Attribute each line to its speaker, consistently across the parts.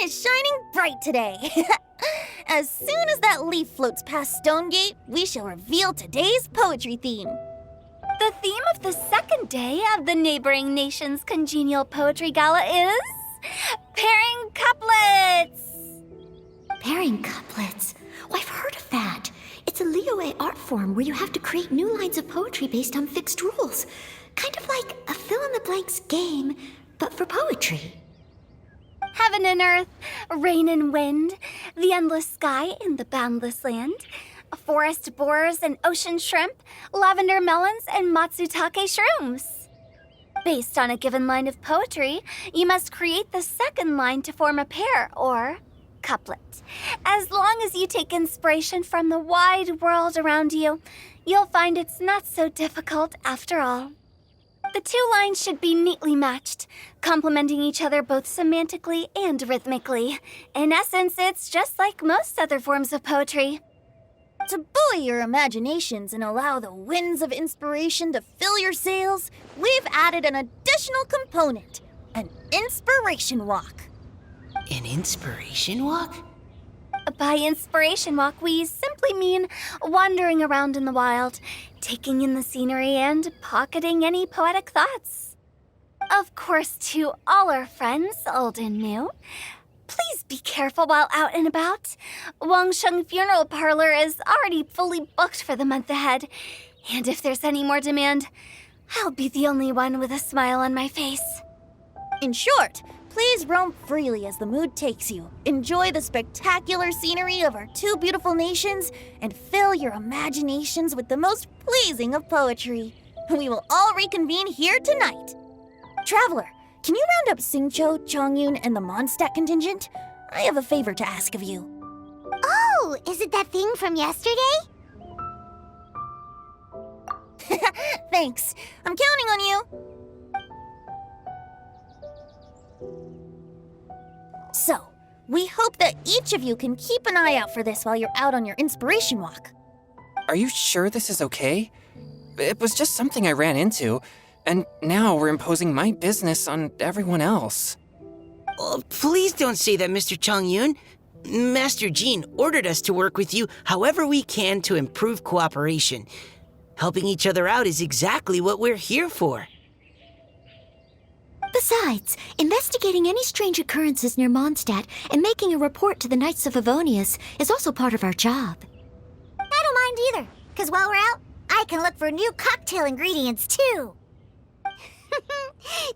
Speaker 1: is shining bright today. As soon as that leaf floats past Stonegate, we shall reveal today's poetry theme.
Speaker 2: The theme of the second day of the neighboring nation's congenial poetry gala is pairing couplets.
Speaker 3: Pairing couplets? Oh, I've heard of that. It's a Liyue art form where you have to create new lines of poetry based on fixed rules. Kind of like a fill-in-the-blanks game, but for poetry.
Speaker 2: Heaven and earth, rain and wind, the endless sky and the boundless land, forest borers and ocean shrimp, lavender melons and matsutake shrooms. Based on a given line of poetry, you must create the second line to form a pair, or couplet. As long as you take inspiration from the wide world around you, you'll find it's not so difficult after all. The two lines should be neatly matched, complementing each other both semantically and rhythmically. In essence, it's just like most other forms of poetry.
Speaker 1: To buoy your imaginations and allow the winds of inspiration to fill your sails, we've added an additional component, an inspiration walk.
Speaker 4: An inspiration walk?
Speaker 2: By inspiration walk, we simply mean wandering around in the wild, taking in the scenery and pocketing any poetic thoughts. Of course, to all our friends, old and new, please be careful while out and about. Wangsheng Funeral Parlor is already fully booked for the month ahead, and if there's any more demand, I'll be the only one with a smile on my face.
Speaker 1: In short, please roam freely as the mood takes you. Enjoy the spectacular scenery of our two beautiful nations and fill your imaginations with the most pleasing of poetry. We will all reconvene here tonight. Traveler, can you round up Xingqiu, Chongyun, and the Mondstadt contingent? I have a favor to ask of you.
Speaker 5: Oh, is it that thing from yesterday?
Speaker 1: Thanks. I'm counting on you. So, we hope that each of you can keep an eye out for this while you're out on your inspiration walk.
Speaker 6: Are you sure this is okay? It was just something I ran into, and now we're imposing my business on everyone else.
Speaker 4: Oh, please don't say that, Mr. Chongyun. Master Jean ordered us to work with you however we can to improve cooperation. Helping each other out is exactly what we're here for.
Speaker 3: Besides, investigating any strange occurrences near Mondstadt and making a report to the Knights of Avonius is also part of our job.
Speaker 5: I don't mind either, because while we're out, I can look for new cocktail ingredients too.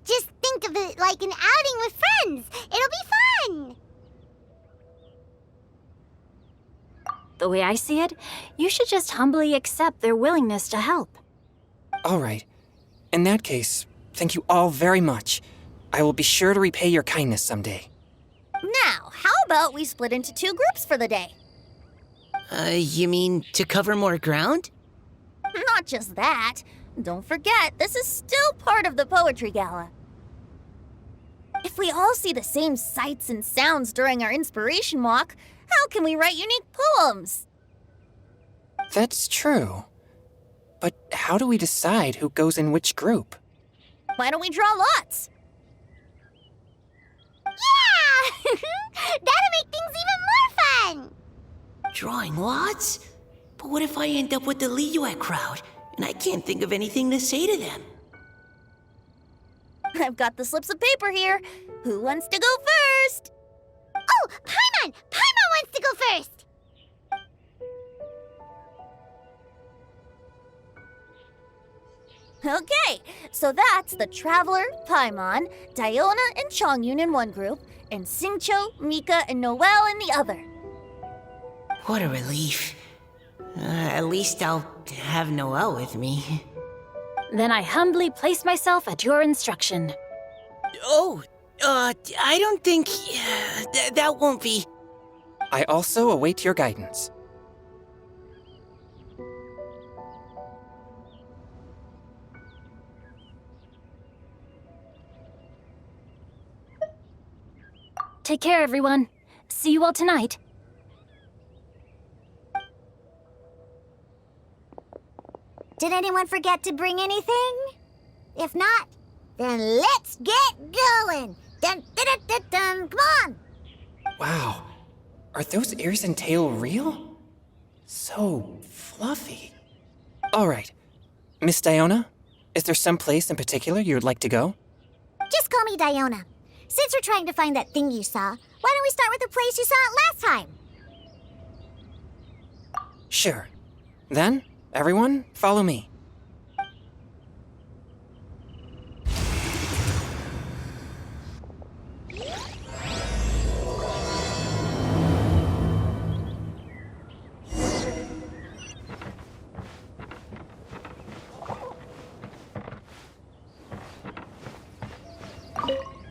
Speaker 5: Just think of it like an outing with friends. It'll be fun.
Speaker 7: The way I see it, you should just humbly accept their willingness to help.
Speaker 6: All right. In that case, thank you all very much. I will be sure to repay your kindness someday.
Speaker 1: Now, how about we split into two groups for the day?
Speaker 4: You mean to cover more ground?
Speaker 1: Not just that. Don't forget, this is still part of the Poetry Gala. If we all see the same sights and sounds during our inspiration walk, how can we write unique poems?
Speaker 6: That's true. But how do we decide who goes in which group?
Speaker 1: Why don't we draw lots?
Speaker 5: Yeah! That'll make things even more fun!
Speaker 4: Drawing lots? But what if I end up with the Liyue crowd, and I can't think of anything to say to them?
Speaker 1: I've got the slips of paper here. Who wants to go first?
Speaker 5: Oh, Paimon! Paimon wants to go first!
Speaker 1: Okay, so that's the Traveler, Paimon, Diona, and Chongyun in one group, and Xingqiu, Mika, and Noelle in the other.
Speaker 4: What a relief. At least I'll have Noelle with me.
Speaker 7: Then I humbly place myself at your instruction.
Speaker 4: Oh, I don't think... that won't be...
Speaker 6: I also await your guidance.
Speaker 7: Take care, everyone. See you all tonight.
Speaker 5: Did anyone forget to bring anything? If not, then let's get going! Dun, dun, dun, dun, dun. Come on!
Speaker 6: Wow. Are those ears and tail real? So fluffy. All right. Miss Diona, is there some place in particular you would like to go?
Speaker 5: Just call me Diona. Since we're trying to find that thing you saw, why don't we start with the place you saw it last time?
Speaker 6: Sure. Then, everyone, follow me.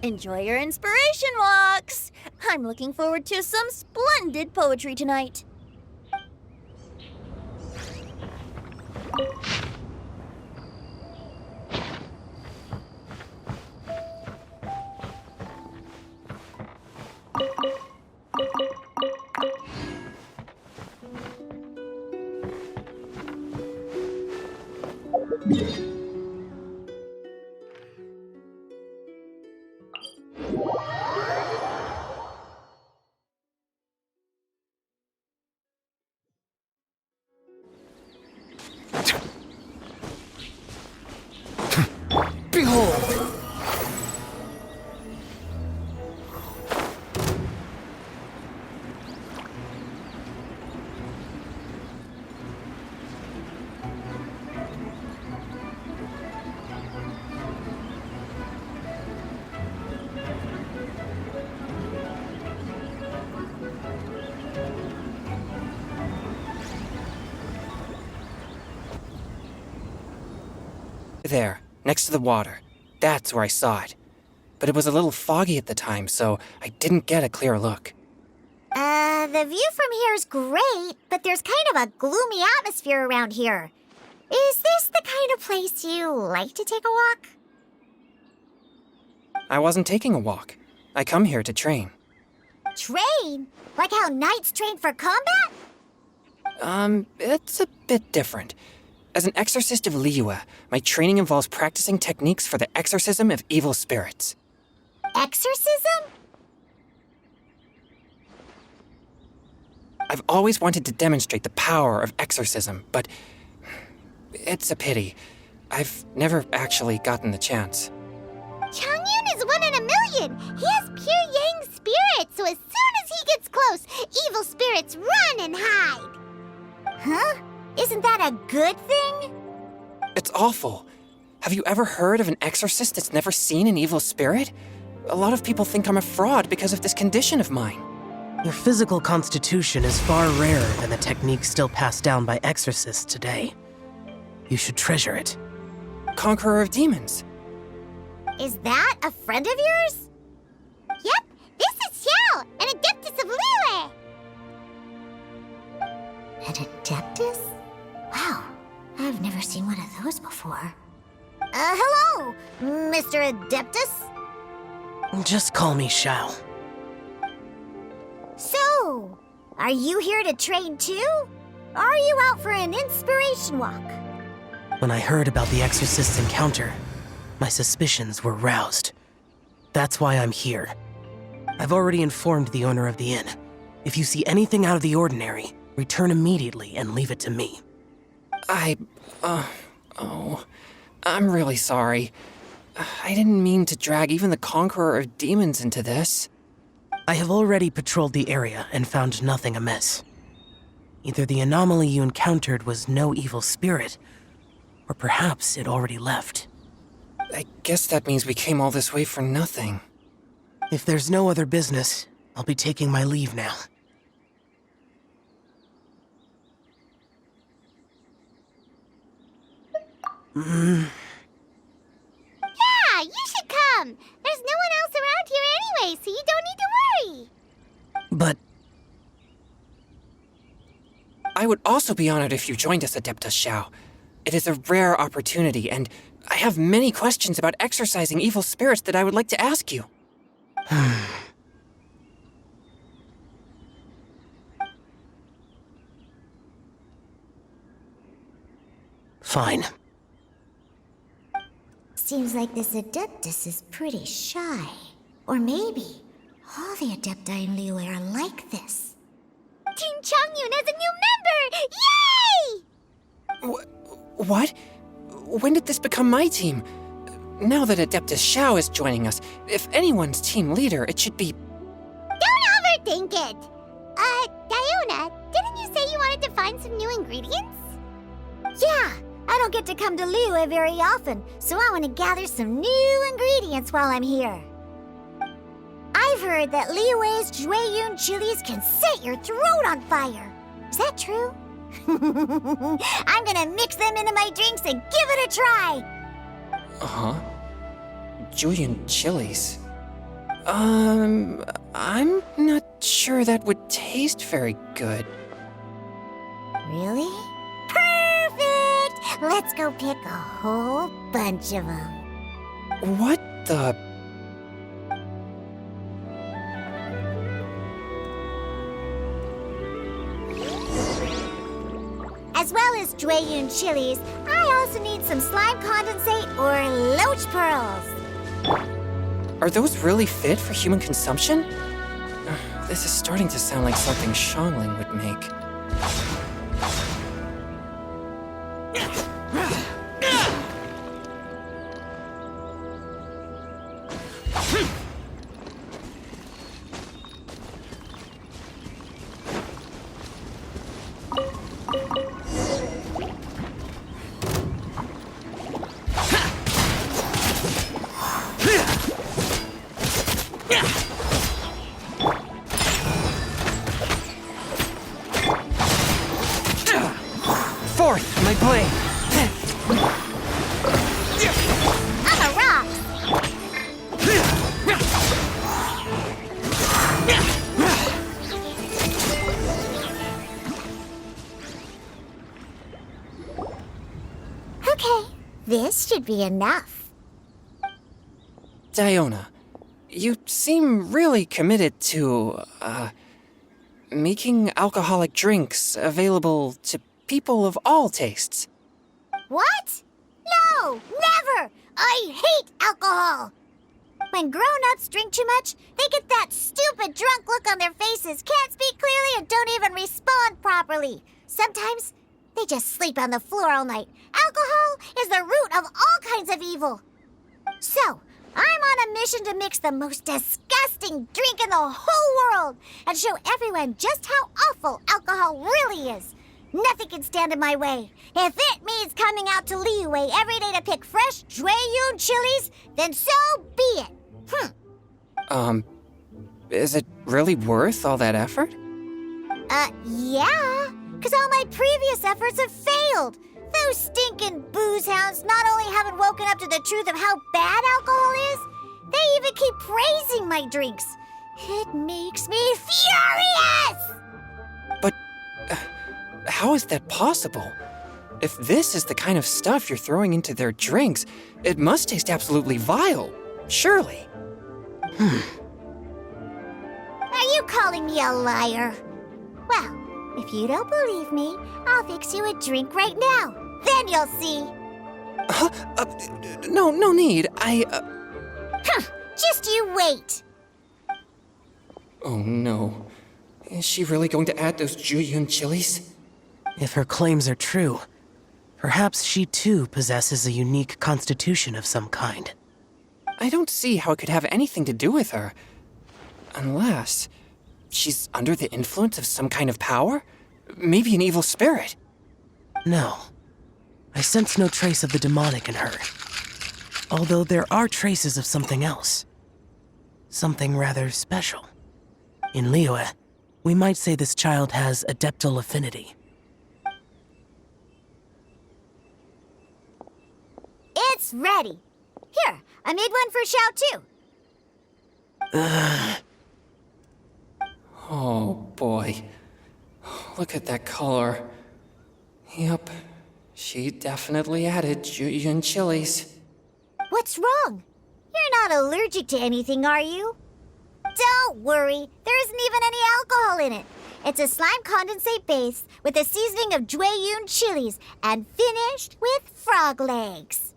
Speaker 1: Enjoy your inspiration walks! I'm looking forward to some splendid poetry tonight.
Speaker 8: Behold!
Speaker 6: There, next to the water. That's where I saw it. But it was a little foggy at the time, so I didn't get a clear look.
Speaker 5: The view from here is great, but there's kind of a gloomy atmosphere around here. Is this the kind of place you like to take a walk?
Speaker 6: I wasn't taking a walk. I come here to train.
Speaker 5: Train? Like how knights train for combat?
Speaker 6: It's a bit different. As an exorcist of Liyue, my training involves practicing techniques for the exorcism of evil spirits.
Speaker 5: Exorcism?
Speaker 6: I've always wanted to demonstrate the power of exorcism, but it's a pity. I've never actually gotten the chance.
Speaker 5: Changyun is 1 in a million. He has pure yang spirit, so as soon as he gets close, evil spirits run and hide. Huh? Isn't that a good thing?
Speaker 6: It's awful. Have you ever heard of an exorcist that's never seen an evil spirit? A lot of people think I'm a fraud because of this condition of mine.
Speaker 8: Your physical constitution is far rarer than the techniques still passed down by exorcists today. You should treasure it.
Speaker 6: Conqueror of demons.
Speaker 5: Is that a friend of yours? Yep, this is Xiao, an adeptus of Liyue. An adeptus? Wow, I've never seen one of those before. Hello, Mr. Adeptus?
Speaker 8: Just call me Xiao.
Speaker 5: So, are you here to train too? Or are you out for an inspiration walk?
Speaker 8: When I heard about the exorcist's encounter, my suspicions were roused. That's why I'm here. I've already informed the owner of the inn. If you see anything out of the ordinary, return immediately and leave it to me.
Speaker 6: I'm really sorry. I didn't mean to drag even the Conqueror of Demons into this.
Speaker 8: I have already patrolled the area and found nothing amiss. Either the anomaly you encountered was no evil spirit, or perhaps it already left.
Speaker 6: I guess that means we came all this way for nothing.
Speaker 8: If there's no other business, I'll be taking my leave now.
Speaker 5: Yeah, you should come. There's no one else around here anyway, so you don't need to worry.
Speaker 8: But
Speaker 6: I would also be honored if you joined us, Adeptus Xiao. It is a rare opportunity, and I have many questions about exorcising evil spirits that I would like to ask you.
Speaker 8: fine.
Speaker 5: Seems like this Adeptus is pretty shy. Or maybe All the Adepti in Liyue are like this. Team Changyun has a new member! Yay!
Speaker 6: What? When did this become my team? Now that Adeptus Xiao is joining us, if anyone's team leader, it should be...
Speaker 5: Don't overthink it! Diona, didn't you say you wanted to find some new ingredients? Yeah, I don't get to come to Liyue very often, so I want to gather some new ingredients while I'm here. I've heard that Liyue's Jueyun chilies can set your throat on fire. Is that true? I'm gonna mix them into my drinks and give it a try!
Speaker 6: Huh? Julian chilies? I'm not sure that would taste very good.
Speaker 5: Really? Perfect! Let's go pick a whole bunch of them.
Speaker 6: What the...
Speaker 5: As well as Jueyun chilies, I also need some slime condensate or loach pearls.
Speaker 6: Are those really fit for human consumption? This is starting to sound like something Xiangling would make. Forth, my blade!
Speaker 5: I'm a rock! Okay, this should be enough.
Speaker 6: Diona, you seem really committed to, making alcoholic drinks available to people of all tastes.
Speaker 5: What? No, never! I hate alcohol! When grown-ups drink too much, they get that stupid drunk look on their faces, can't speak clearly, and don't even respond properly. Sometimes, they just sleep on the floor all night. Alcohol is the root of all kinds of evil. So, I'm on a mission to mix the most disgusting drink in the whole world and show everyone just how awful alcohol really is. Nothing can stand in my way. If it means coming out to Liyue every day to pick fresh Jueyun chilies, then so be it.
Speaker 6: Is it really worth all that effort?
Speaker 5: Yeah, because all my previous efforts have failed. Those stinking booze hounds not only haven't woken up to the truth of how bad alcohol is, they even keep praising my drinks. It makes me furious!
Speaker 6: But how is that possible? If this is the kind of stuff you're throwing into their drinks, it must taste absolutely vile, surely.
Speaker 5: Are you calling me a liar? Well, if you don't believe me, I'll fix you a drink right now. Then you'll see.
Speaker 6: No need.
Speaker 5: Just you wait.
Speaker 6: Oh no. Is she really going to add those Jueyun chilies?
Speaker 8: If her claims are true, perhaps she too possesses a unique constitution of some kind.
Speaker 6: I don't see how it could have anything to do with her. Unless she's under the influence of some kind of power? Maybe an evil spirit.
Speaker 8: No. I sense no trace of the demonic in her. Although there are traces of something else. Something rather special. In Liyue, we might say this child has adeptal affinity.
Speaker 5: It's ready. Here, I made one for Xiao too.
Speaker 6: Oh boy. Look at that color. Yep. She definitely added Jueyun chilies.
Speaker 5: What's wrong? You're not allergic to anything, are you? Don't worry, there isn't even any alcohol in it. It's a slime condensate base with a seasoning of Jueyun chilies and finished with frog legs.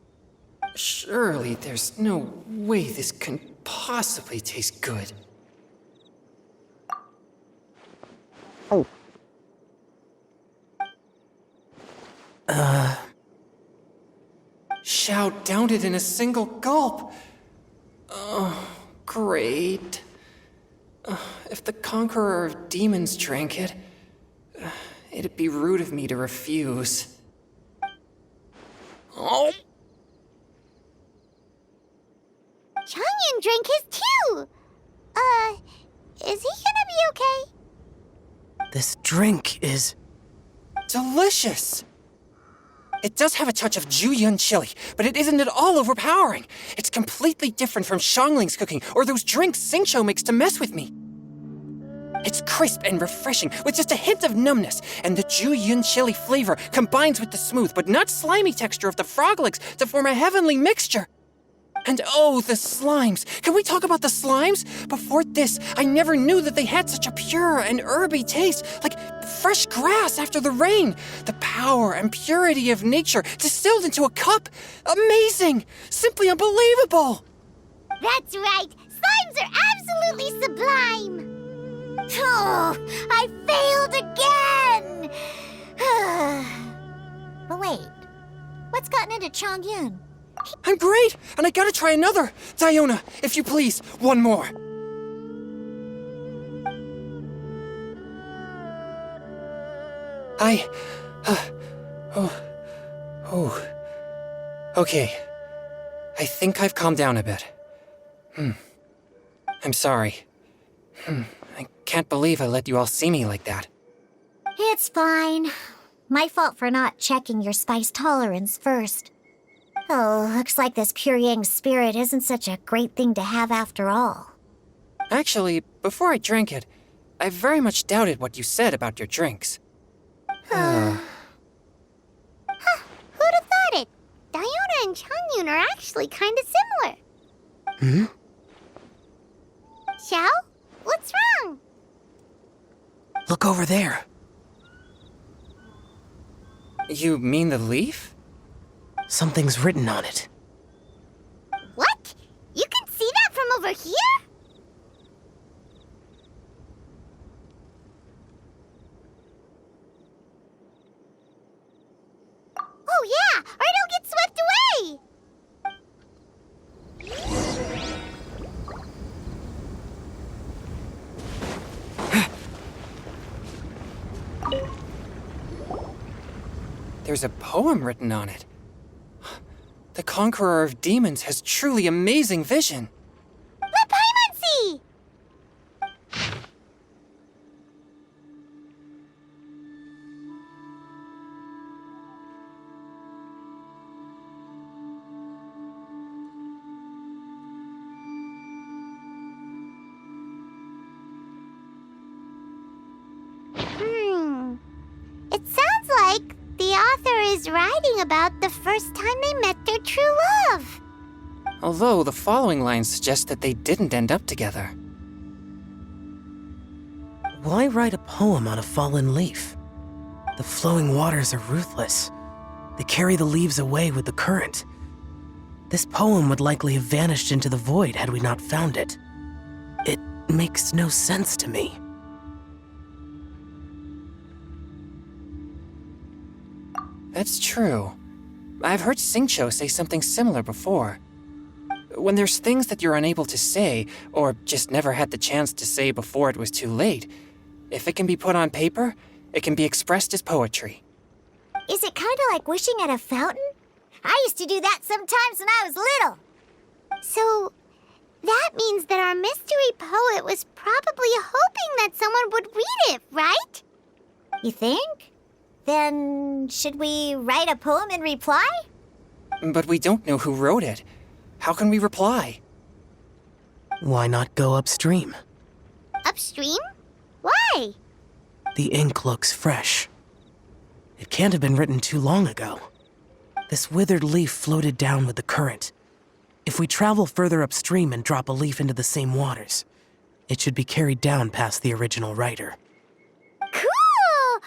Speaker 6: Surely there's no way this can possibly taste good. Xiao downed it in a single gulp. Oh, great. If the Conqueror of Demons drank it, it'd be rude of me to refuse. Oh!
Speaker 5: Changyun drank his too! Is he gonna be okay?
Speaker 8: This drink is...
Speaker 6: Delicious! It does have a touch of Juyun chili, but it isn't at all overpowering. It's completely different from Xiangling's cooking or those drinks Xingqiu makes to mess with me. It's crisp and refreshing, with just a hint of numbness, and the Juyun chili flavor combines with the smooth but not slimy texture of the frogligs to form a heavenly mixture. And oh, the slimes! Can we talk about the slimes? Before this, I never knew that they had such a pure and herby taste, like fresh grass after the rain. The power and purity of nature distilled into a cup. Amazing! Simply unbelievable!
Speaker 5: That's right! Slimes are absolutely sublime! Oh, I failed again! But wait, what's gotten into Changyun?
Speaker 6: I'm great, and I gotta try another. Diona, if you please, one more. Okay. I think I've calmed down a bit. I'm sorry. I can't believe I let you all see me like that.
Speaker 5: It's fine. My fault for not checking your spice tolerance first. Oh, looks like this pure yang spirit isn't such a great thing to have after all.
Speaker 6: Actually, before I drank it, I very much doubted what you said about your drinks.
Speaker 5: Who'd have thought it? Diona and Changyun are actually kind of similar. Xiao? What's wrong?
Speaker 8: Look over there.
Speaker 6: You mean the leaf?
Speaker 8: Something's written on it.
Speaker 5: What? You can see that from over here? Oh yeah, or it'll get swept away!
Speaker 6: There's a poem written on it. The Conqueror of Demons has truly amazing vision.
Speaker 5: Let Paimon see! It sounds like the author is writing about the first time they met their true love.
Speaker 6: Although the following lines suggest that they didn't end up together.
Speaker 8: Why write a poem on a fallen leaf? The flowing waters are ruthless. They carry the leaves away with the current. This poem would likely have vanished into the void had we not found it. It makes no sense to me.
Speaker 6: That's true. I've heard Xingqiu say something similar before. When there's things that you're unable to say, or just never had the chance to say before it was too late, if it can be put on paper, it can be expressed as poetry.
Speaker 5: Is it kind of like wishing at a fountain? I used to do that sometimes when I was little. So, that means that our mystery poet was probably hoping that someone would read it, right? You think? Then, should we write a poem in reply?
Speaker 6: But we don't know who wrote it. How can we reply?
Speaker 8: Why not go upstream?
Speaker 5: Upstream? Why?
Speaker 8: The ink looks fresh. It can't have been written too long ago. This withered leaf floated down with the current. If we travel further upstream and drop a leaf into the same waters, it should be carried down past the original writer.
Speaker 5: Cool!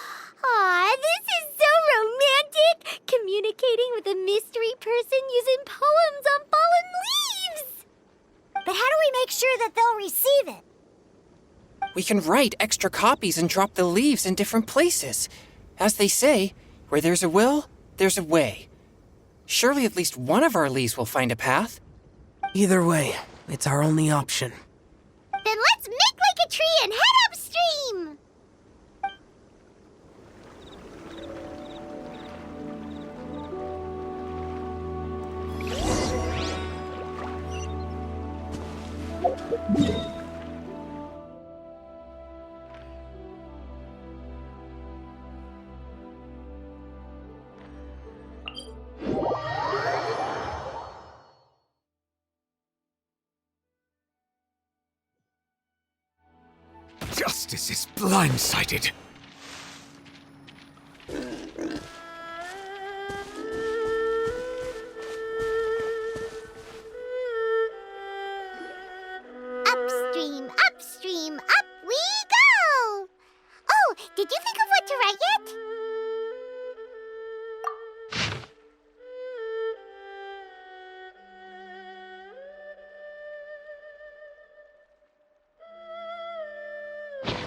Speaker 5: Aw, this is so romantic! Communicating with a mystery person using poems on fallen leaves! But how do we make sure that they'll receive it?
Speaker 6: We can write extra copies and drop the leaves in different places. As they say, where there's a will, there's a way. Surely at least one of our leaves will find a path.
Speaker 8: Either way, it's our only option.
Speaker 5: Then let's make like a tree and head upstream!
Speaker 9: Justice is blindsided.
Speaker 5: Upstream, upstream, up we go! Oh, did you think of what to write yet?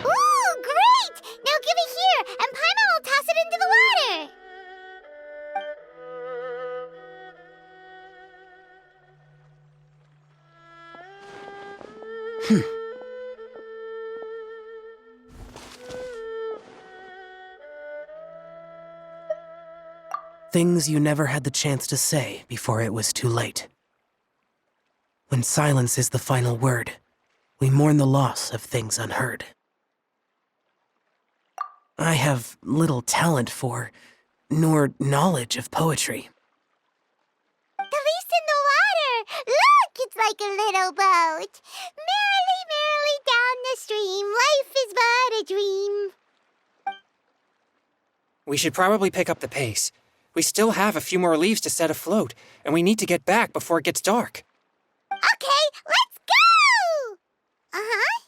Speaker 5: Ooh, great! Now give it here, and Paimon will toss it into the water!
Speaker 8: Things you never had the chance to say before it was too late. When silence is the final word, we mourn the loss of things unheard. I have little talent for, nor knowledge of poetry.
Speaker 5: The leaf's in the water! Look, it's like a little boat! Merrily, merrily down the stream, life is but a dream.
Speaker 6: We should probably pick up the pace. We still have a few more leaves to set afloat, and we need to get back before it gets dark.
Speaker 5: Okay, let's go! Uh-huh.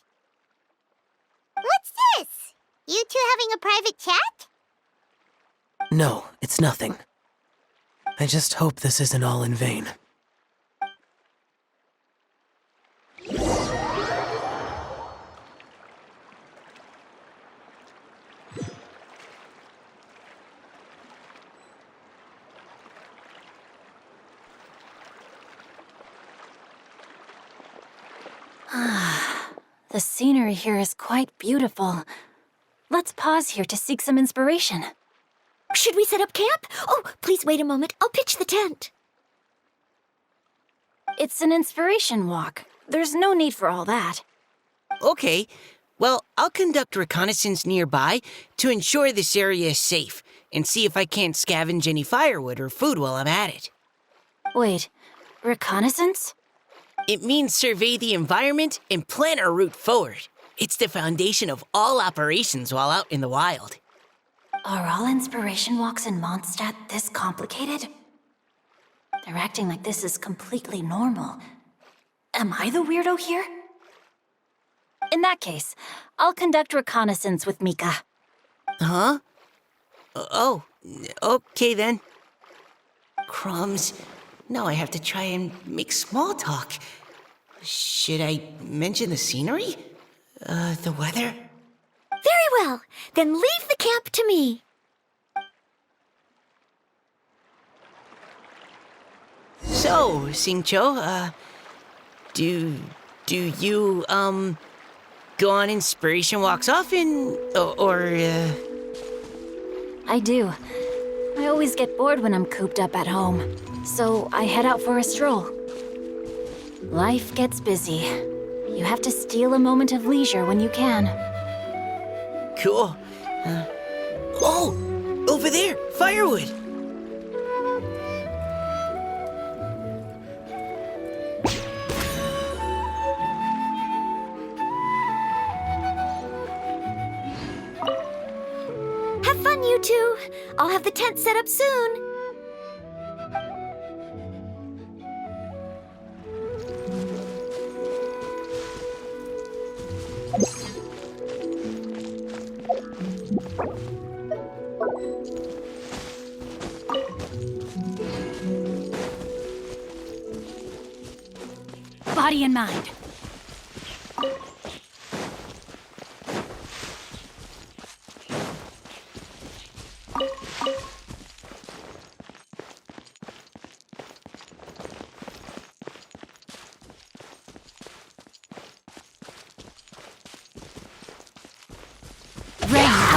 Speaker 5: What's this? You two having a private chat?
Speaker 8: No, it's nothing. I just hope this isn't all in vain.
Speaker 7: The scenery here is quite beautiful. Let's pause here to seek some inspiration.
Speaker 3: Should we set up camp? Oh, please wait a moment. I'll pitch the tent.
Speaker 7: It's an inspiration walk. There's no need for all that.
Speaker 4: Okay, well, I'll conduct reconnaissance nearby to ensure this area is safe and see if I can't scavenge any firewood or food while I'm at it.
Speaker 7: Wait, reconnaissance?
Speaker 4: It means survey the environment and plan our route forward. It's the foundation of all operations while out in the wild.
Speaker 7: Are all inspiration walks in Mondstadt this complicated? They're acting like this is completely normal. Am I the weirdo here? In that case, I'll conduct reconnaissance with Mika.
Speaker 4: Huh? Oh, okay then. Crumbs. Now I have to try and make small talk. Should I mention the scenery? The weather?
Speaker 3: Very well. Then leave the camp to me.
Speaker 4: So, Xingqiu, do you, go on inspiration walks often?
Speaker 7: I do. I always get bored when I'm cooped up at home, so I head out for a stroll. Life gets busy. You have to steal a moment of leisure when you can.
Speaker 4: Cool. Oh! Over there! Firewood!
Speaker 3: Have fun, you two. I'll have the tent set up soon.
Speaker 7: Body and mind.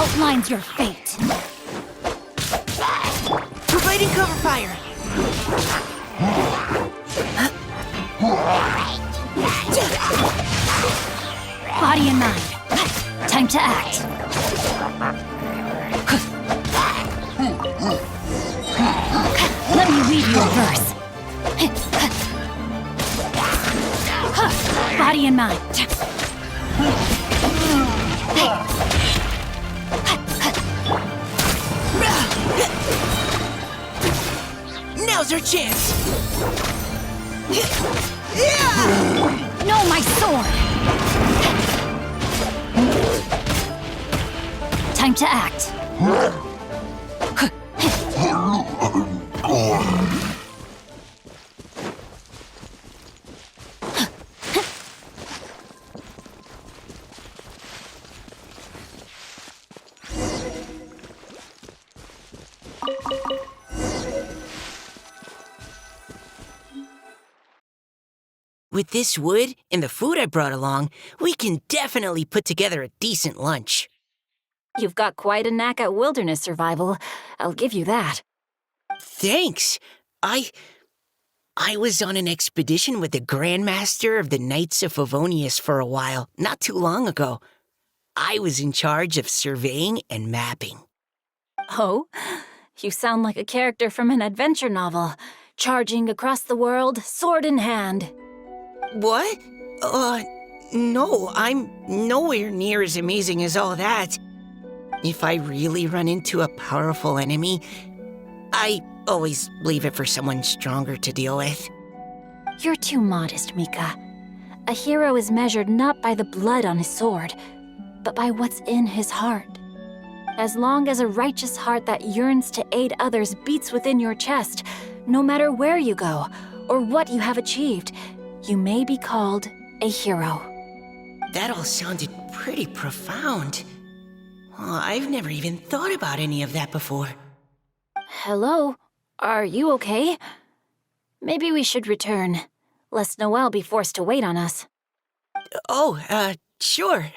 Speaker 7: outlines your fate.
Speaker 4: Providing cover fire.
Speaker 7: Body and mind. Time to act. Let me read you a verse. Body and mind.
Speaker 4: Now's our chance.
Speaker 7: No, my sword. Time to act.
Speaker 4: With this wood and the food I brought along, we can definitely put together a decent lunch.
Speaker 7: You've got quite a knack at wilderness survival. I'll give you that.
Speaker 4: Thanks. I was on an expedition with the Grandmaster of the Knights of Favonius for a while, not too long ago. I was in charge of surveying and mapping.
Speaker 7: Oh? You sound like a character from an adventure novel. Charging across the world, sword in hand.
Speaker 4: What? No, I'm nowhere near as amazing as all that. If I really run into a powerful enemy, I always leave it for someone stronger to deal with.
Speaker 7: You're too modest, Mika. A hero is measured not by the blood on his sword, but by what's in his heart. As long as a righteous heart that yearns to aid others beats within your chest, no matter where you go or what you have achieved, you may be called a hero.
Speaker 4: That all sounded pretty profound. I've never even thought about any of that before.
Speaker 7: Hello? Are you okay? Maybe we should return, lest Noelle be forced to wait on us.
Speaker 4: Sure.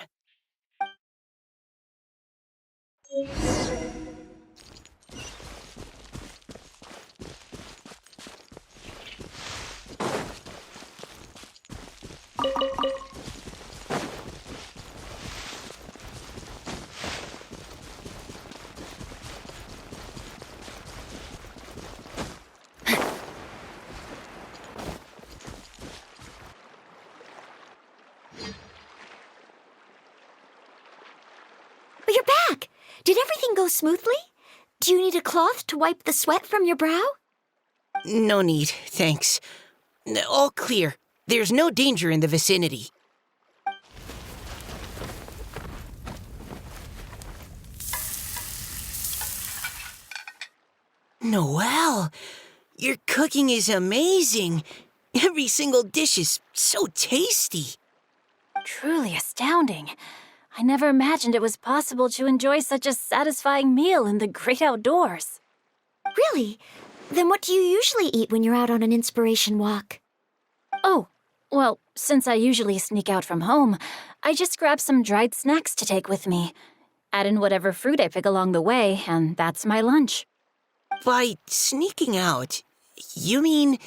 Speaker 3: You're back! Did everything go smoothly? Do you need a cloth to wipe the sweat from your brow?
Speaker 4: No need, thanks. All clear. There's no danger in the vicinity. Noelle, your cooking is amazing. Every single dish is so tasty.
Speaker 7: Truly astounding. I never imagined it was possible to enjoy such a satisfying meal in the great outdoors.
Speaker 3: Really? Then what do you usually eat when you're out on an inspiration walk?
Speaker 7: Oh, well, since I usually sneak out from home, I just grab some dried snacks to take with me. Add in whatever fruit I pick along the way, and that's my lunch.
Speaker 4: By sneaking out, you mean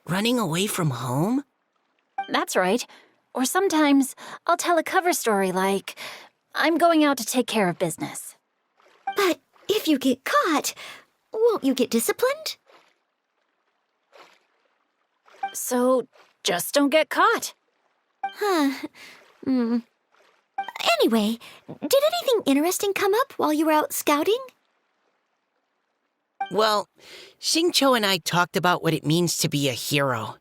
Speaker 4: running away from home?
Speaker 7: That's right. Or sometimes I'll tell a cover story like, I'm going out to take care of business.
Speaker 3: But if you get caught, won't you get disciplined?
Speaker 7: So just don't get caught.
Speaker 3: Anyway, did anything interesting come up while you were out scouting?
Speaker 4: Well, Xingqiu and I talked about what it means to be a hero.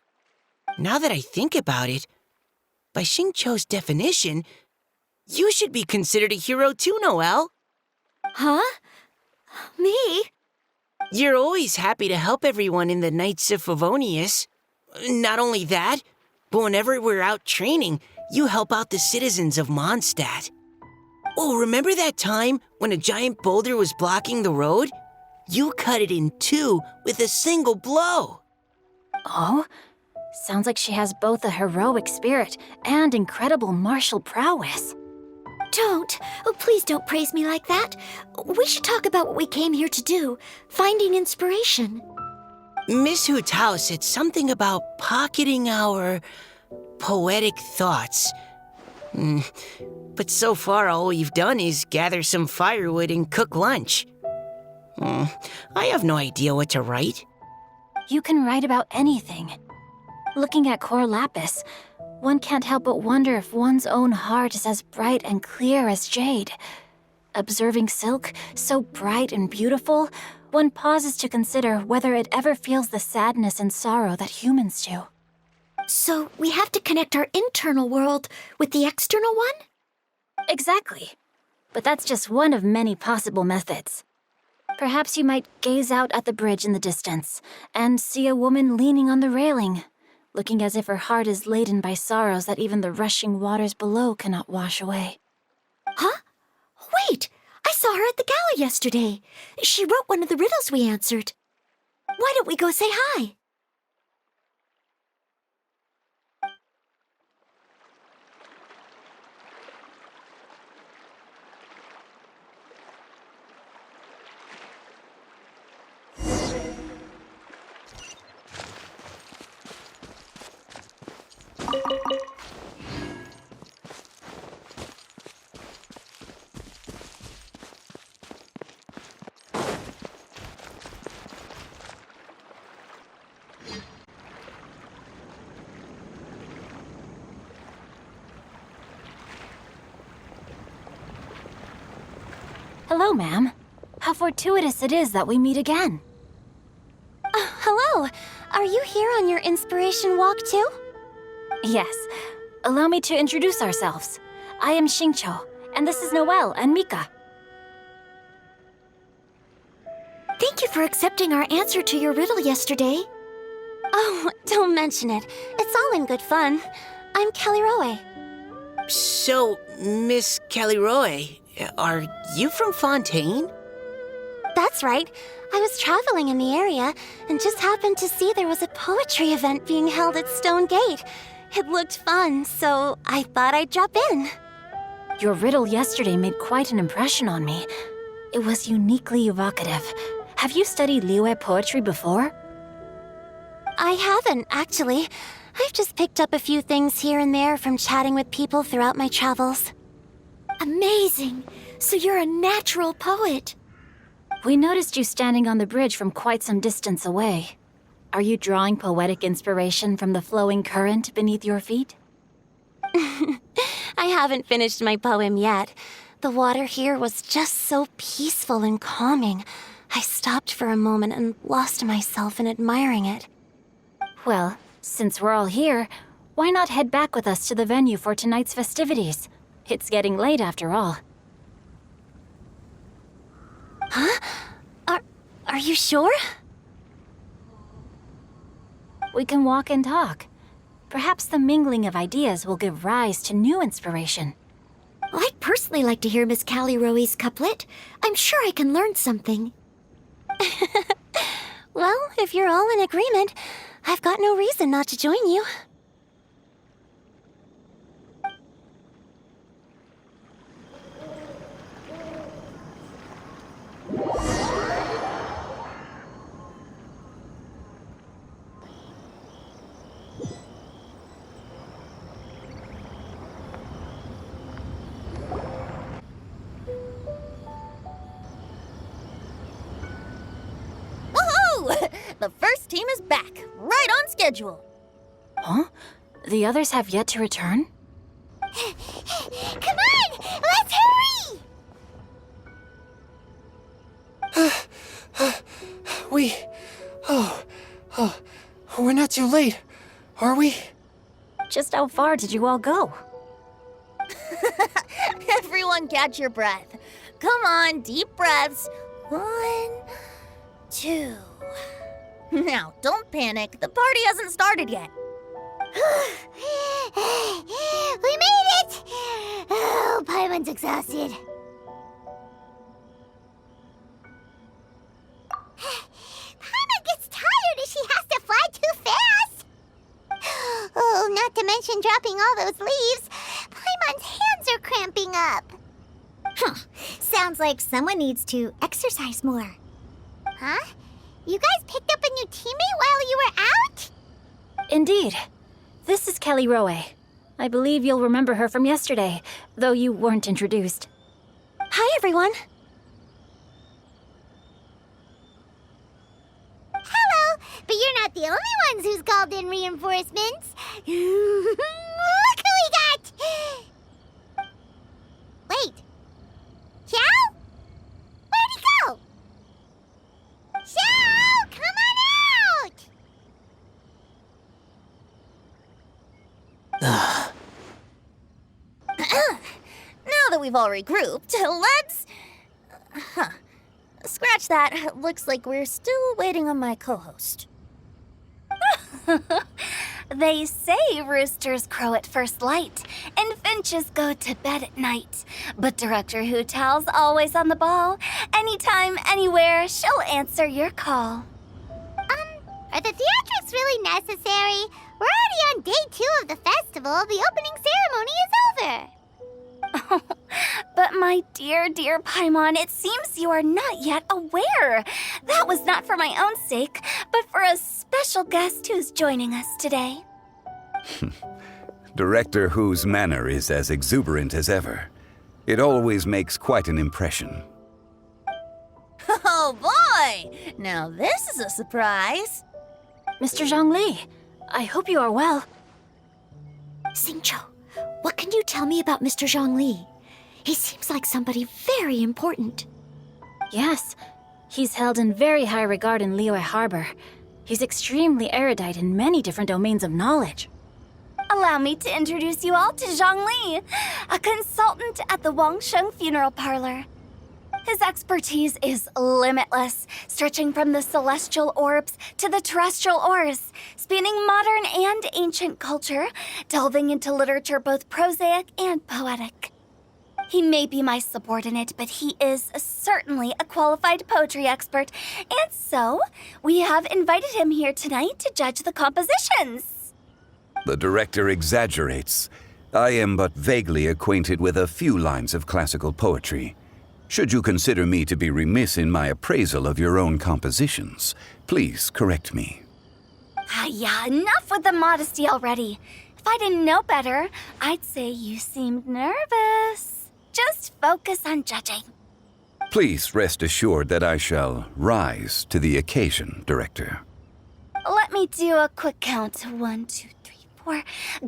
Speaker 4: Now that I think about it, by Xingqiu's definition, you should be considered a hero too, Noelle.
Speaker 3: Huh? Me?
Speaker 4: You're always happy to help everyone in the Knights of Favonius. Not only that, but whenever we're out training, you help out the citizens of Mondstadt. Oh, remember that time when a giant boulder was blocking the road? You cut it in two with a single blow.
Speaker 7: Oh? Sounds like she has both a heroic spirit and incredible martial prowess.
Speaker 3: Don't. Oh, please don't praise me like that. We should talk about what we came here to do, finding inspiration.
Speaker 4: Miss Hu Tao said something about pocketing our poetic thoughts. But so far, all we've done is gather some firewood and cook lunch. I have no idea what to write.
Speaker 7: You can write about anything. Looking at Cor Lapis, one can't help but wonder if one's own heart is as bright and clear as jade. Observing silk, so bright and beautiful, one pauses to consider whether it ever feels the sadness and sorrow that humans do.
Speaker 3: So we have to connect our internal world with the external one?
Speaker 7: Exactly. But that's just one of many possible methods. Perhaps you might gaze out at the bridge in the distance and see a woman leaning on the railing, looking as if her heart is laden by sorrows that even the rushing waters below cannot wash away.
Speaker 3: Huh? Wait! I saw her at the gala yesterday. She wrote one of the riddles we answered. Why don't we go say hi?
Speaker 7: Hello, ma'am. How fortuitous it is that we meet again.
Speaker 2: Hello. Are you here on your inspiration walk too?
Speaker 7: Yes. Allow me to introduce ourselves. I am Xingqiu, and this is Noelle and Mika.
Speaker 3: Thank you for accepting our answer to your riddle yesterday.
Speaker 2: Oh, don't mention it. It's all in good fun. I'm Kelly Roe.
Speaker 4: So, Miss Kelly-Roe, are you from Fontaine?
Speaker 2: That's right. I was traveling in the area and just happened to see there was a poetry event being held at Stone Gate. It looked fun, so I thought I'd drop in.
Speaker 7: Your riddle yesterday made quite an impression on me. It was uniquely evocative. Have you studied Liyue poetry before?
Speaker 2: I haven't, actually. I've just picked up a few things here and there from chatting with people throughout my travels.
Speaker 3: Amazing! So you're a natural poet.
Speaker 7: We noticed you standing on the bridge from quite some distance away. Are you drawing poetic inspiration from the flowing current beneath your feet?
Speaker 2: I haven't finished my poem yet. The water here was just so peaceful and calming. I stopped for a moment and lost myself in admiring it.
Speaker 7: Well, since we're all here, why not head back with us to the venue for tonight's festivities? It's getting late after all.
Speaker 2: Huh? Are you sure?
Speaker 7: We can walk and talk. Perhaps the mingling of ideas will give rise to new inspiration.
Speaker 3: I'd personally like to hear Miss Callie Roe's couplet. I'm sure I can learn something.
Speaker 2: Well, if you're all in agreement, I've got no reason not to join you.
Speaker 1: The first team is back, right on schedule.
Speaker 7: Huh? The others have yet to return?
Speaker 5: Come on! Let's hurry!
Speaker 6: We're not too late, are we?
Speaker 7: Just how far did you all go?
Speaker 1: Everyone catch your breath. Come on, deep breaths. 1, 2. Now, don't panic. The party hasn't started yet.
Speaker 5: We made it! Oh, Paimon's exhausted. Paimon gets tired if she has to fly too fast. Oh, not to mention dropping all those leaves. Paimon's hands are cramping up. sounds like someone needs to exercise more. Huh? You guys picked up a new teammate while you were out?
Speaker 7: Indeed. This is Kelly Rowe. I believe you'll remember her from yesterday, though you weren't introduced.
Speaker 1: Hi, everyone.
Speaker 5: Hello, but you're not the only ones who's called in reinforcements. Look who we got! Wait. Xiao? Where'd he go? Xiao, come on out!
Speaker 1: Now that we've all regrouped, let's... Scratch that. Looks like we're still waiting on my co-host.
Speaker 2: They say roosters crow at first light, and finches go to bed at night. But Director Hootal's always on the ball. Anytime, anywhere, she'll answer your call.
Speaker 5: Are the theatrics really necessary? We're already on day 2 of the festival. The opening ceremony is over.
Speaker 2: But my dear, dear Paimon, it seems you are not yet aware. That was not for my own sake, but for a special guest who's joining us today.
Speaker 9: Director Who's manner is as exuberant as ever. It always makes quite an impression.
Speaker 1: Oh boy! Now this is a surprise.
Speaker 7: Mr. Zhongli, I hope you are well.
Speaker 3: Xingqiu, what can you tell me about Mr. Zhongli? He seems like somebody very important.
Speaker 7: Yes, he's held in very high regard in Liyue Harbor. He's extremely erudite in many different domains of knowledge.
Speaker 2: Allow me to introduce you all to Zhongli, a consultant at the Wangsheng Funeral Parlor. His expertise is limitless, stretching from the celestial orbs to the terrestrial ores, spanning modern and ancient culture, delving into literature both prosaic and poetic. He may be my subordinate, but he is certainly a qualified poetry expert, and so we have invited him here tonight to judge the compositions.
Speaker 9: The director exaggerates. I am but vaguely acquainted with a few lines of classical poetry. Should you consider me to be remiss in my appraisal of your own compositions, please correct me.
Speaker 2: Yeah, enough with the modesty already. If I didn't know better, I'd say you seemed nervous. Just focus on judging.
Speaker 9: Please rest assured that I shall rise to the occasion, Director.
Speaker 2: Let me do a quick count. 1, 2, 3, 4.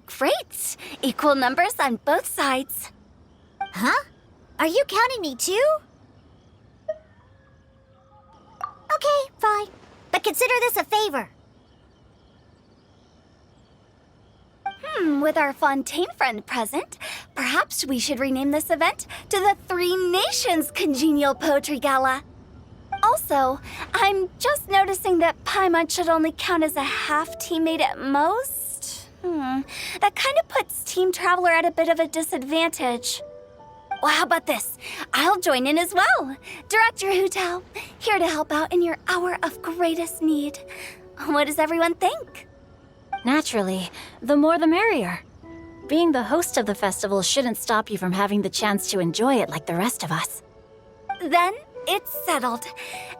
Speaker 2: Great! Equal numbers on both sides.
Speaker 5: Huh? Are you counting me too? Okay, fine. But consider this a favor.
Speaker 2: With our Fontaine friend present, perhaps we should rename this event to the Three Nations Congenial Poetry Gala. Also, I'm just noticing that Paimon should only count as a half teammate at most. That kind of puts Team Traveler at a bit of a disadvantage. Well, how about this? I'll join in as well. Director Hootal, here to help out in your hour of greatest need. What does everyone think?
Speaker 7: Naturally, the more the merrier. Being the host of the festival shouldn't stop you from having the chance to enjoy it like the rest of us.
Speaker 2: Then it's settled.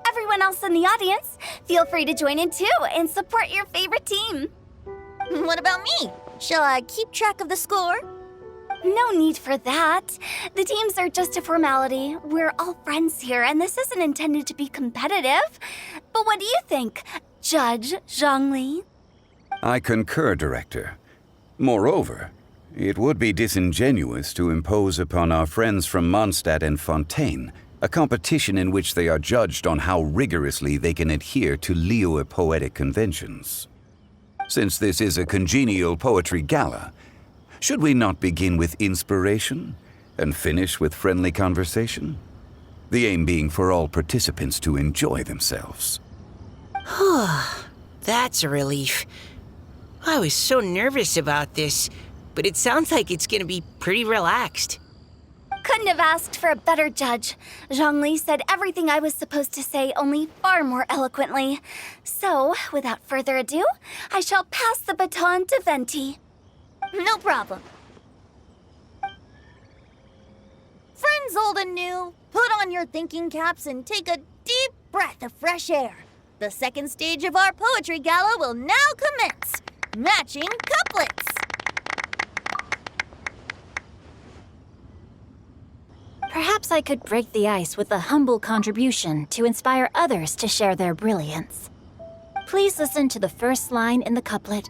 Speaker 2: Everyone else in the audience, feel free to join in too and support your favorite team.
Speaker 1: What about me? Shall I keep track of the score?
Speaker 2: No need for that. The teams are just a formality. We're all friends here, and this isn't intended to be competitive. But what do you think, Judge Zhongli?
Speaker 9: I concur, Director. Moreover, it would be disingenuous to impose upon our friends from Mondstadt and Fontaine a competition in which they are judged on how rigorously they can adhere to Liyue poetic conventions. Since this is a congenial poetry gala, should we not begin with inspiration and finish with friendly conversation? The aim being for all participants to enjoy themselves.
Speaker 4: That's a relief. I was so nervous about this, but it sounds like it's gonna be pretty relaxed.
Speaker 2: Couldn't have asked for a better judge. Zhongli said everything I was supposed to say, only far more eloquently. So, without further ado, I shall pass the baton to Venti.
Speaker 1: No problem. Friends Greetings, old and new. Put on your thinking caps and take a deep breath of fresh air. The second stage of our poetry gala will now commence. Matching couplets.
Speaker 7: Perhaps I could break the ice with a humble contribution to inspire others to share their brilliance. Please listen to the first line in the couplet.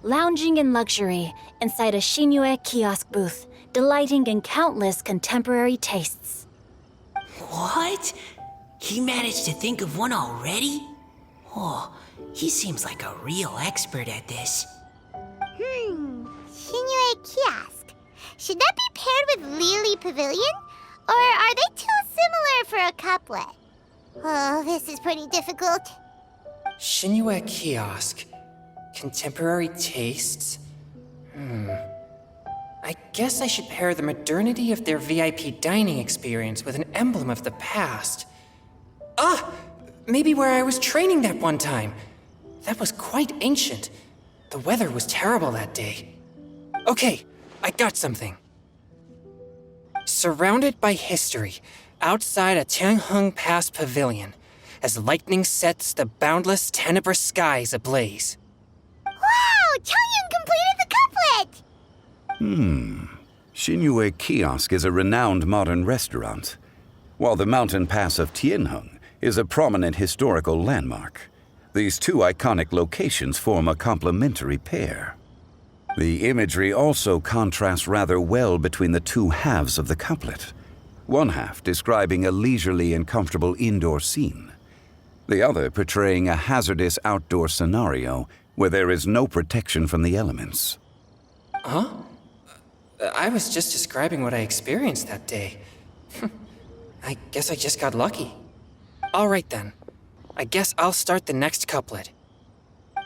Speaker 7: Lounging in luxury inside a Shinue kiosk booth, delighting in countless contemporary tastes.
Speaker 4: What? He managed to think of one already? Oh, he seems like a real expert at this.
Speaker 5: Shinue Kiosk. Should that be paired with Lily Pavilion? Or are they too similar for a couplet? Oh, this is pretty difficult.
Speaker 6: Shinue Kiosk. Contemporary tastes? I guess I should pair the modernity of their VIP dining experience with an emblem of the past. Ah! Maybe where I was training that one time. That was quite ancient. The weather was terrible that day. Okay, I got something. Surrounded by history, outside a Tianheng Pass pavilion, as lightning sets the boundless tenebrous skies ablaze.
Speaker 5: Wow! Changyun completed the couplet!
Speaker 9: Shinue Kiosk is a renowned modern restaurant, while the mountain pass of Tianheng is a prominent historical landmark. These two iconic locations form a complementary pair. The imagery also contrasts rather well between the two halves of the couplet, one half describing a leisurely and comfortable indoor scene, the other portraying a hazardous outdoor scenario where there is no protection from the elements.
Speaker 6: Huh? I was just describing what I experienced that day. I guess I just got lucky. All right then. I guess I'll start the next couplet.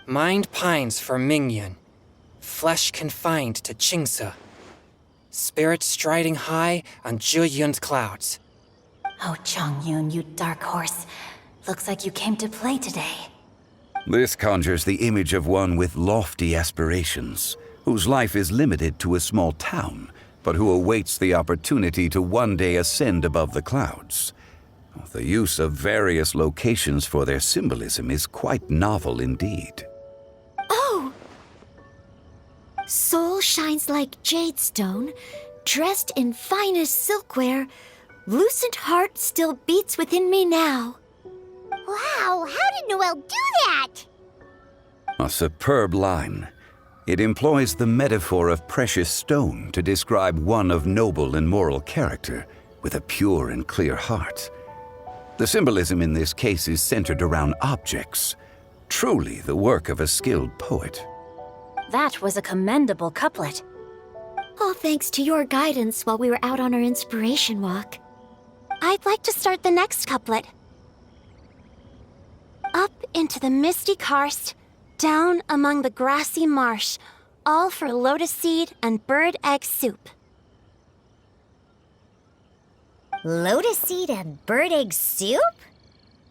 Speaker 6: Mind pines for Mingyun, flesh confined to Qingse, spirit striding high on Zheyun's clouds.
Speaker 7: Oh, Changyun, you dark horse. Looks like you came to play today.
Speaker 9: This conjures the image of one with lofty aspirations, whose life is limited to a small town, but who awaits the opportunity to one day ascend above the clouds. The use of various locations for their symbolism is quite novel indeed.
Speaker 3: Oh! Soul shines like jadestone, dressed in finest silkware. Lucent heart still beats within me now.
Speaker 5: Wow, how did Noelle do that?
Speaker 9: A superb line. It employs the metaphor of precious stone to describe one of noble and moral character, with a pure and clear heart. The symbolism in this case is centered around objects, truly the work of a skilled poet.
Speaker 7: That was a commendable couplet.
Speaker 3: All thanks to your guidance while we were out on our inspiration walk.
Speaker 2: I'd like to start the next couplet. Up into the misty karst, down among the grassy marsh, all for lotus seed and bird egg soup.
Speaker 5: Lotus seed and bird egg soup?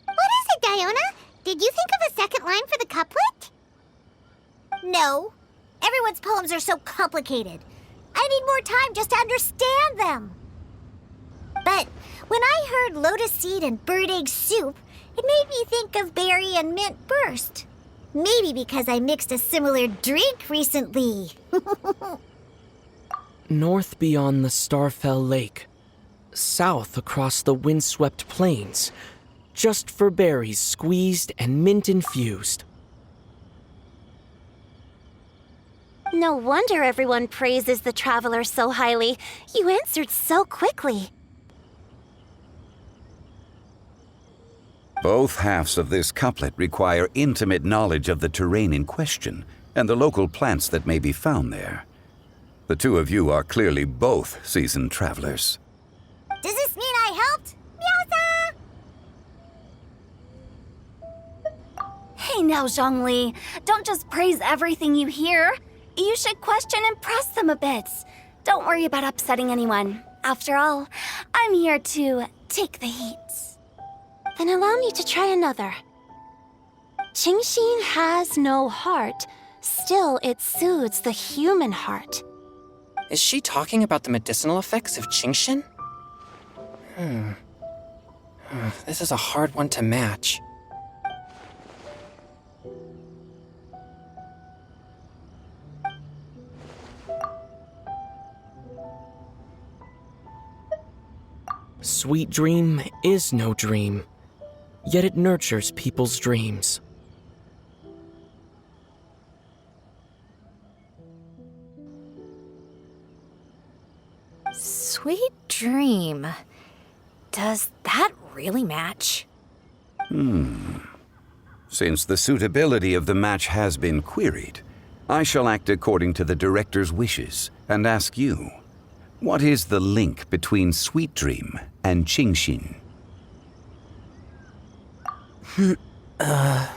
Speaker 5: What is it, Diona? Did you think of a second line for the couplet? No. Everyone's poems are so complicated. I need more time just to understand them. But when I heard lotus seed and bird egg soup, it made me think of berry and mint burst. Maybe because I mixed a similar drink recently.
Speaker 10: North beyond the Starfell Lake. South across the windswept plains. Just for berries squeezed and mint infused.
Speaker 2: No wonder everyone praises the traveler so highly. You answered so quickly.
Speaker 9: Both halves of this couplet require intimate knowledge of the terrain in question and the local plants that may be found there. The two of you are clearly both seasoned travelers.
Speaker 5: Does this mean I helped? Meowsa!
Speaker 2: Hey now, Zhongli. Don't just praise everything you hear. You should question and press them a bit. Don't worry about upsetting anyone. After all, I'm here to take the heat. Then allow me to try another. Qingxin has no heart, still it soothes the human heart.
Speaker 6: Is she talking about the medicinal effects of Qingshin? This is a hard one to match.
Speaker 10: Sweet dream is no dream, yet it nurtures people's dreams.
Speaker 7: Sweet dream. Does that really match?
Speaker 9: Since the suitability of the match has been queried, I shall act according to the director's wishes and ask you, what is the link between Sweet Dream and Qingshin?
Speaker 5: Oh,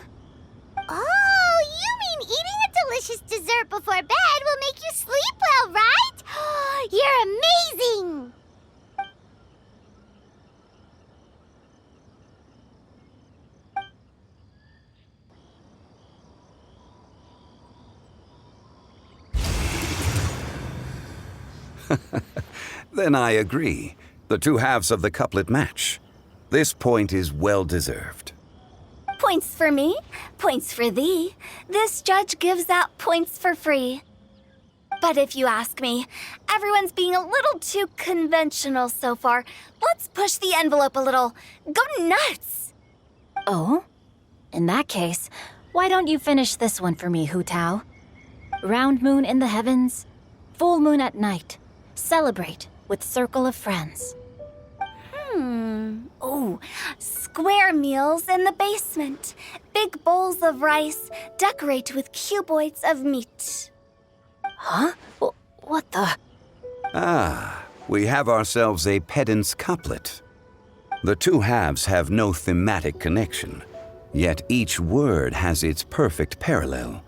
Speaker 5: you mean eating a delicious dessert before bed will make you sleep well, right? You're amazing!
Speaker 9: Then I agree. The two halves of the couplet match. This point is well deserved.
Speaker 2: Points for me, points for thee. This judge gives out points for free. But if you ask me, everyone's being a little too conventional so far. Let's push the envelope a little. Go nuts!
Speaker 7: Oh? In that case, why don't you finish this one for me, Hu Tao? Round moon in the heavens, full moon at night. Celebrate with circle of friends.
Speaker 2: Oh, square meals in the basement. Big bowls of rice, decorate with cuboids of meat.
Speaker 7: Huh? What the?
Speaker 9: Ah, we have ourselves a pedant's couplet. The two halves have no thematic connection, yet each word has its perfect parallel,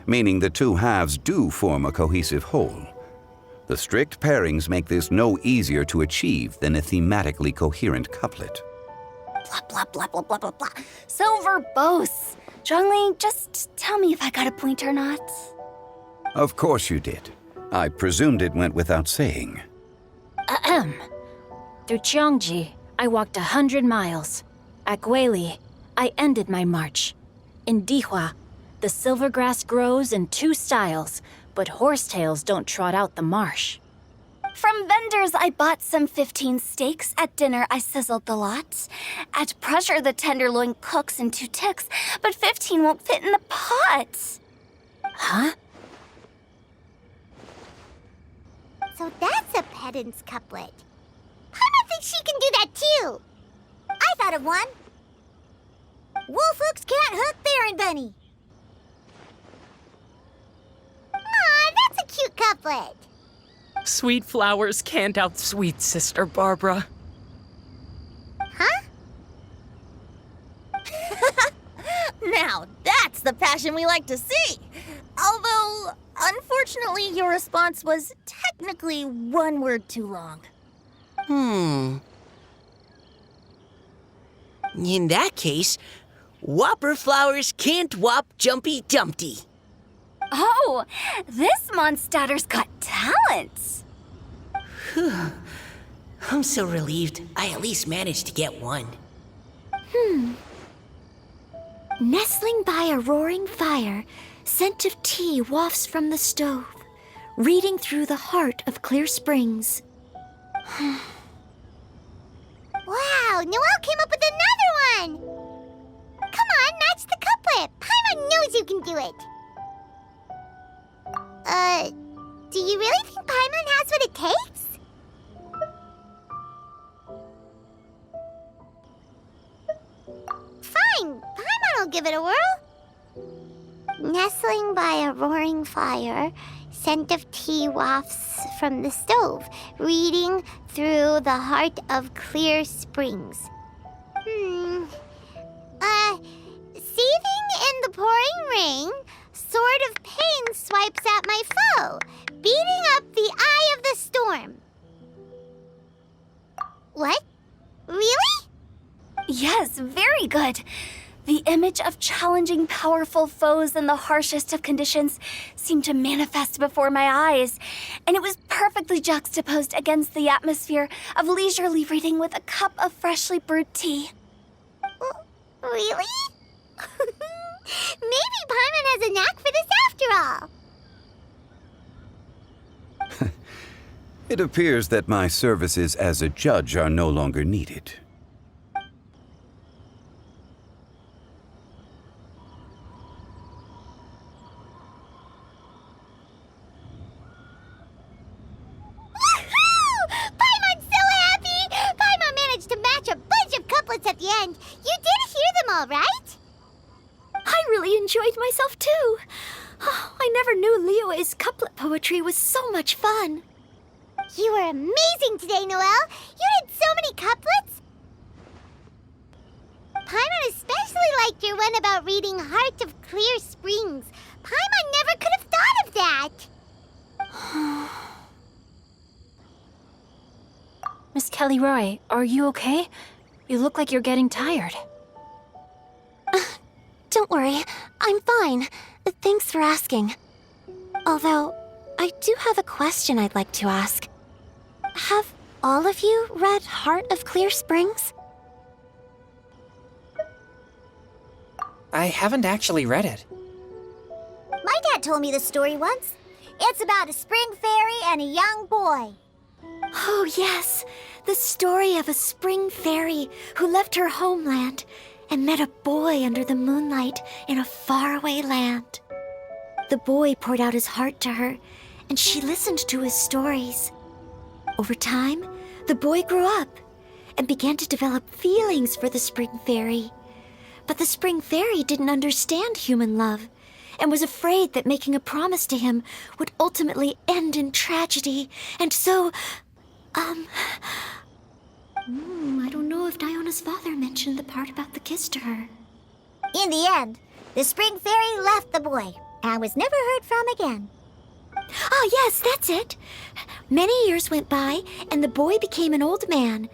Speaker 9: meaning the two halves do form a cohesive whole. The strict pairings make this no easier to achieve than a thematically coherent couplet.
Speaker 2: Blah, blah, blah, blah, blah, blah, blah. So verbose. Zhongli, just tell me if I got a point or not.
Speaker 9: Of course you did. I presumed it went without saying.
Speaker 7: Ahem. Through Cheongji, I walked 100 miles. At Guili, I ended my march. In Dihua, the silver grass grows in two styles, but horsetails don't trot out the marsh.
Speaker 2: From vendors, I bought some 15 steaks. At dinner, I sizzled the lot. At pressure, the tenderloin cooks in 2 ticks, but 15 won't fit in the pot.
Speaker 7: Huh?
Speaker 5: So that's a pedant's couplet. Paimon thinks she can do that too. I thought of one. Wolf hooks can't hook Baron Bunny. Aw, that's a cute couplet.
Speaker 10: Sweet flowers can't outsweet Sister Barbara.
Speaker 5: Huh?
Speaker 1: Now, that's the passion we like to see. Although, unfortunately, your response was technically one word too long.
Speaker 4: In that case, Whopper flowers can't whop Jumpy Dumpty.
Speaker 2: Oh, this monster's got talent.
Speaker 4: I'm so relieved I at least managed to get one.
Speaker 3: Nestling by a roaring fire, scent of tea wafts from the stove, reading through the heart of clear springs.
Speaker 5: Wow, Noelle came up with another one! Come on, match the couplet. Paimon knows you can do it. Do you really think Paimon has what it takes? Fine, Paimon will give it a whirl. Nestling by a roaring fire, scent of tea wafts from the stove, reading through the heart of clear springs. Seething in the pouring rain, sword of pain swipes at my foe, beating up the eye of the storm. What? Really?
Speaker 2: Yes, very good. The image of challenging powerful foes in the harshest of conditions seemed to manifest before my eyes, and it was perfectly juxtaposed against the atmosphere of leisurely reading with a cup of freshly brewed tea.
Speaker 5: Really? Maybe Paimon has a knack for this after all.
Speaker 9: It appears that my services as a judge are no longer needed.
Speaker 5: Paimon's so happy! Paimon managed to match a bunch of couplets at the end. You did hear them all, right?
Speaker 3: I really enjoyed myself too. Oh, I never knew Liyue's couplet poetry was so much fun.
Speaker 5: You were amazing today, Noelle. You did so many couplets. Paimon especially liked your one about reading Heart of Clear Springs. Paimon never could have thought of that.
Speaker 7: Miss Kelly Roy, are you okay? You look like you're getting tired.
Speaker 3: Don't worry, I'm fine. Thanks for asking. Although, I do have a question I'd like to ask. Have all of you read Heart of Clear Springs?
Speaker 6: I haven't actually read it.
Speaker 5: My dad told me this story once. It's about a spring fairy and a young boy.
Speaker 3: Oh, yes. The story of a spring fairy who left her homeland and met a boy under the moonlight in a faraway land. The boy poured out his heart to her, and she listened to his stories. Over time, the boy grew up and began to develop feelings for the spring fairy. But the spring fairy didn't understand human love and was afraid that making a promise to him would ultimately end in tragedy. And so, I don't know if Diona's father mentioned the part about the kiss to her.
Speaker 5: In the end, the spring fairy left the boy and was never heard from again.
Speaker 3: Oh, yes, that's it. Many years went by, and the boy became an old man,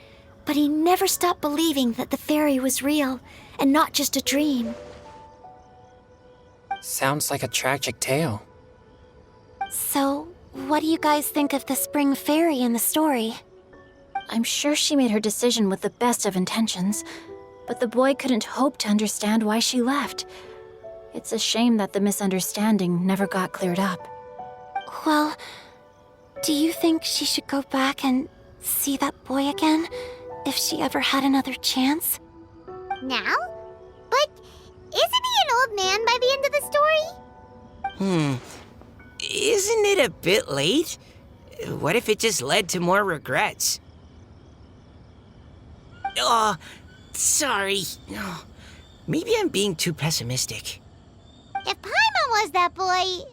Speaker 3: but he never stopped believing that the fairy was real and not just a dream.
Speaker 6: Sounds like a tragic tale.
Speaker 3: So, what do you guys think of the spring fairy in the story?
Speaker 7: I'm sure she made her decision with the best of intentions, but the boy couldn't hope to understand why she left. It's a shame that the misunderstanding never got cleared up.
Speaker 3: Well, do you think she should go back and see that boy again if she ever had another chance?
Speaker 5: Now? But isn't he an old man by the end of the story?
Speaker 4: Isn't it a bit late? What if it just led to more regrets? Oh, sorry. Oh, maybe I'm being too pessimistic.
Speaker 5: If Paimon was that boy...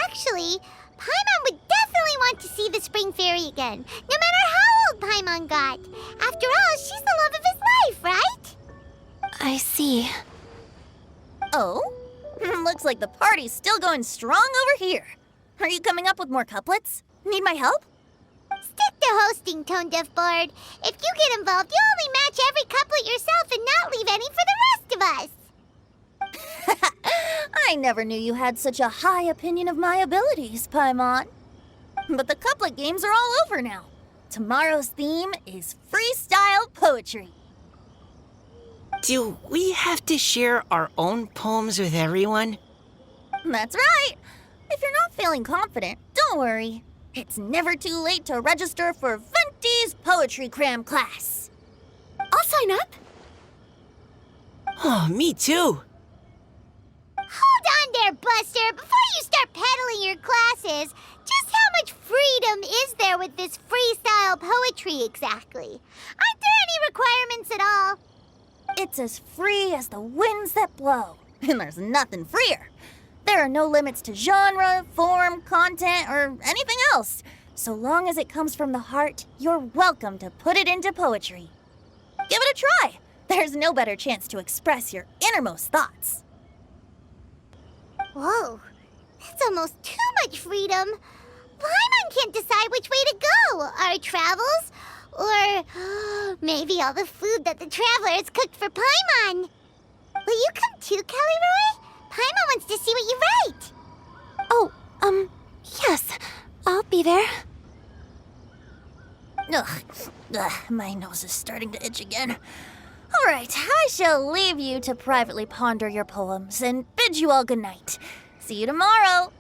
Speaker 5: Actually, Paimon would definitely want to see the spring fairy again, no matter how old Paimon got. After all, she's the love of his life, right?
Speaker 3: I see.
Speaker 1: Oh? Looks like the party's still going strong over here. Are you coming up with more couplets? Need my help?
Speaker 5: Stick to hosting, Tone Deaf Bard. If you get involved, you'll only match every couplet yourself and not leave any for the rest of us.
Speaker 1: I never knew you had such a high opinion of my abilities, Paimon. But the couplet games are all over now. Tomorrow's theme is freestyle poetry.
Speaker 4: Do we have to share our own poems with everyone?
Speaker 1: That's right. If you're not feeling confident, don't worry. It's never too late to register for Venti's Poetry Cram class.
Speaker 3: I'll sign up.
Speaker 4: Oh, me too.
Speaker 5: Hold on there, Buster. Before you start peddling your classes, just how much freedom is there with this freestyle poetry exactly? Aren't there any requirements at all?
Speaker 1: It's as free as the winds that blow, and there's nothing freer. There are no limits to genre, form, content, or anything else. So long as it comes from the heart, you're welcome to put it into poetry. Give it a try. There's no better chance to express your innermost thoughts.
Speaker 5: Whoa, that's almost too much freedom. Paimon can't decide which way to go. Our travels, Or maybe all the food that the travelers cooked for Paimon. Will you come too, Kelly Roy? Paimon wants to see what you write.
Speaker 1: Oh, yes. I'll be there. Ugh, my nose is starting to itch again. All right, I shall leave you to privately ponder your poems and bid you all good night. See you tomorrow.